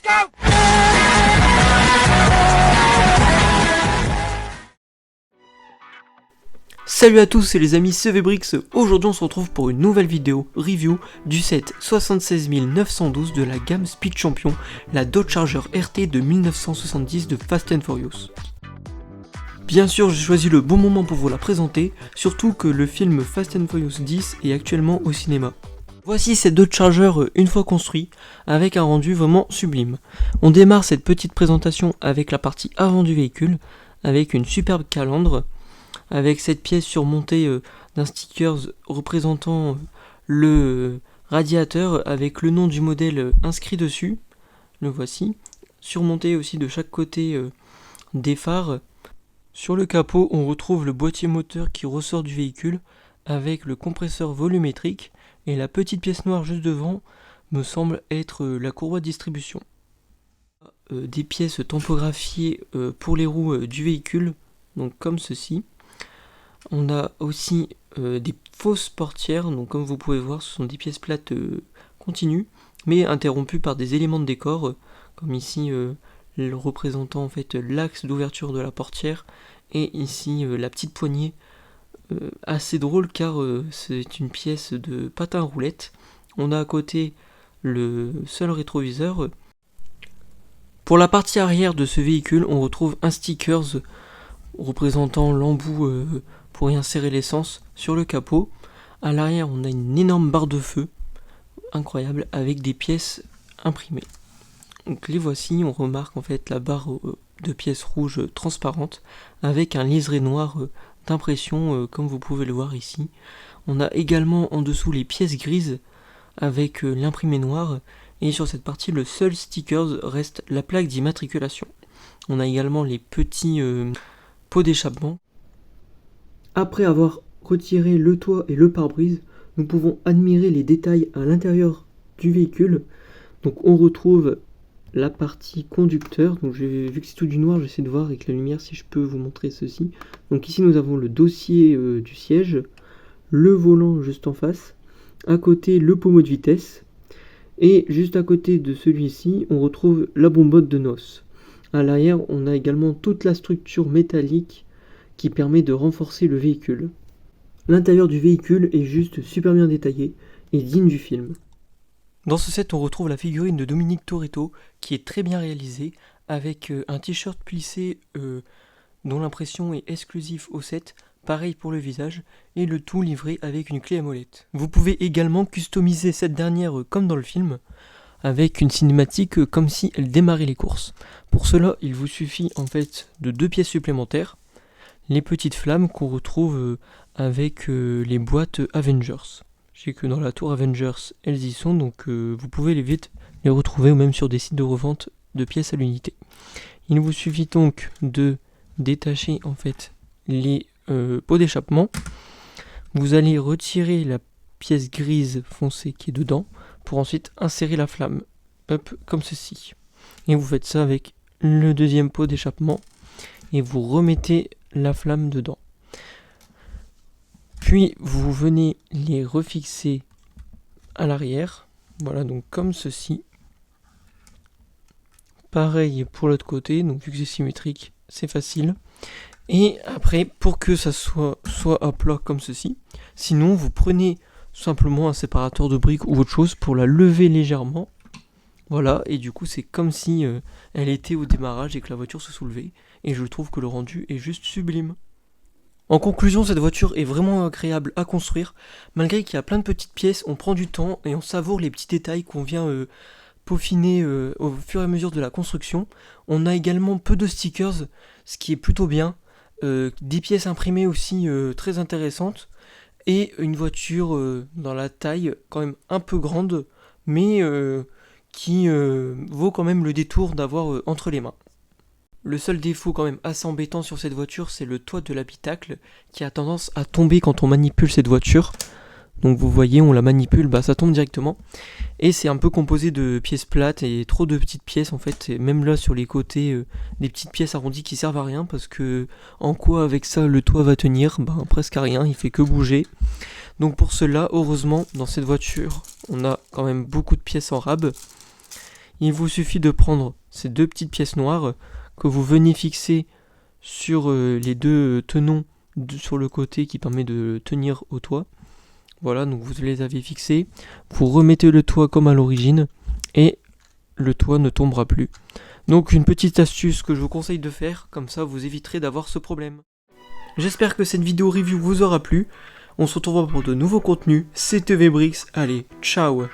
go! Salut à tous, c'est les amis, c'est Vebrix. Aujourd'hui on se retrouve pour une nouvelle vidéo review du set 76912 de la gamme Speed Champion, la Dodge Charger RT de 1970 de Fast and Furious. Bien sûr, j'ai choisi le bon moment pour vous la présenter, surtout que le film Fast and Furious 10 est actuellement au cinéma. Voici cette Dodge Charger une fois construit, avec un rendu vraiment sublime. On démarre cette petite présentation avec la partie avant du véhicule, avec une superbe calandre, avec cette pièce surmontée d'un sticker représentant le radiateur avec le nom du modèle inscrit dessus, le voici, surmonté aussi de chaque côté des phares. Sur le capot, on retrouve le boîtier moteur qui ressort du véhicule avec le compresseur volumétrique et la petite pièce noire juste devant me semble être la courroie de distribution. Des pièces tampographiées pour les roues du véhicule, donc comme ceci. On a aussi des fausses portières, donc comme vous pouvez voir, ce sont des pièces plates continues, mais interrompues par des éléments de décor, comme ici le représentant en fait l'axe d'ouverture de la portière, et ici la petite poignée, assez drôle car c'est une pièce de patin à roulettes. On a à côté le seul rétroviseur. Pour la partie arrière de ce véhicule, on retrouve un stickers représentant l'embout pour y insérer l'essence sur le capot. À l'arrière, on a une énorme barre de feu, incroyable, avec des pièces imprimées. Donc les voici, on remarque en fait la barre de pièces rouges transparentes, avec un liseré noir d'impression, comme vous pouvez le voir ici. On a également en dessous les pièces grises, avec l'imprimé noir, et sur cette partie, le seul sticker reste la plaque d'immatriculation. On a également les petits pots d'échappement. Après avoir retiré le toit et le pare-brise, nous pouvons admirer les détails à l'intérieur du véhicule. Donc on retrouve la partie conducteur. Donc vu que c'est tout du noir, j'essaie de voir avec la lumière si je peux vous montrer ceci. Donc ici nous avons le dossier du siège, le volant juste en face, à côté le pommeau de vitesse, et juste à côté de celui-ci on retrouve la bombotte de noces. À l'arrière on a également toute la structure métallique qui permet de renforcer le véhicule. L'intérieur du véhicule est juste super bien détaillé et digne du film. Dans ce set, on retrouve la figurine de Dominique Toretto qui est très bien réalisée avec un t-shirt plissé dont l'impression est exclusive au set, pareil pour le visage, et le tout livré avec une clé à molette. Vous pouvez également customiser cette dernière comme dans le film, avec une cinématique comme si elle démarrait les courses. Pour cela, il vous suffit en fait de 2 pièces supplémentaires, les petites flammes qu'on retrouve avec les boîtes Avengers. Je sais que dans la tour Avengers, elles y sont, donc vous pouvez vite les retrouver, ou même sur des sites de revente de pièces à l'unité. Il vous suffit donc de détacher en fait les pots d'échappement. Vous allez retirer la pièce grise foncée qui est dedans, pour ensuite insérer la flamme, hop, comme ceci. Et vous faites ça avec le deuxième pot d'échappement, et vous remettez la flamme dedans. Puis vous venez les refixer à l'arrière, voilà, donc comme ceci. Pareil pour l'autre côté, donc vu que c'est symétrique, c'est facile. Et après, pour que ça soit à plat comme ceci, sinon vous prenez simplement un séparateur de briques ou autre chose pour la lever légèrement. Voilà, et du coup c'est comme si elle était au démarrage et que la voiture se soulevait, et je trouve que le rendu est juste sublime. En conclusion, cette voiture est vraiment agréable à construire, malgré qu'il y a plein de petites pièces, on prend du temps et on savoure les petits détails qu'on vient peaufiner au fur et à mesure de la construction. On a également peu de stickers, ce qui est plutôt bien, des pièces imprimées aussi très intéressantes, et une voiture dans la taille quand même un peu grande, mais qui vaut quand même le détour d'avoir entre les mains. Le seul défaut quand même assez embêtant sur cette voiture, c'est le toit de l'habitacle qui a tendance à tomber quand on manipule cette voiture. Donc vous voyez, on la manipule, ça tombe directement. Et c'est un peu composé de pièces plates et trop de petites pièces en fait. Et même là sur les côtés, des petites pièces arrondies qui servent à rien, parce que en quoi avec ça le toit va tenir? Presque à rien, il fait que bouger. Donc pour cela, heureusement, dans cette voiture, on a quand même beaucoup de pièces en rab. il vous suffit de prendre ces deux petites pièces noires que vous venez fixer sur les deux tenons sur le côté qui permet de tenir au toit. Voilà, donc vous les avez fixés. Vous remettez le toit comme à l'origine et le toit ne tombera plus. Donc une petite astuce que je vous conseille de faire, comme ça vous éviterez d'avoir ce problème. J'espère que cette vidéo review vous aura plu. On se retrouvera pour de nouveaux contenus. C'était VBrix, allez, ciao!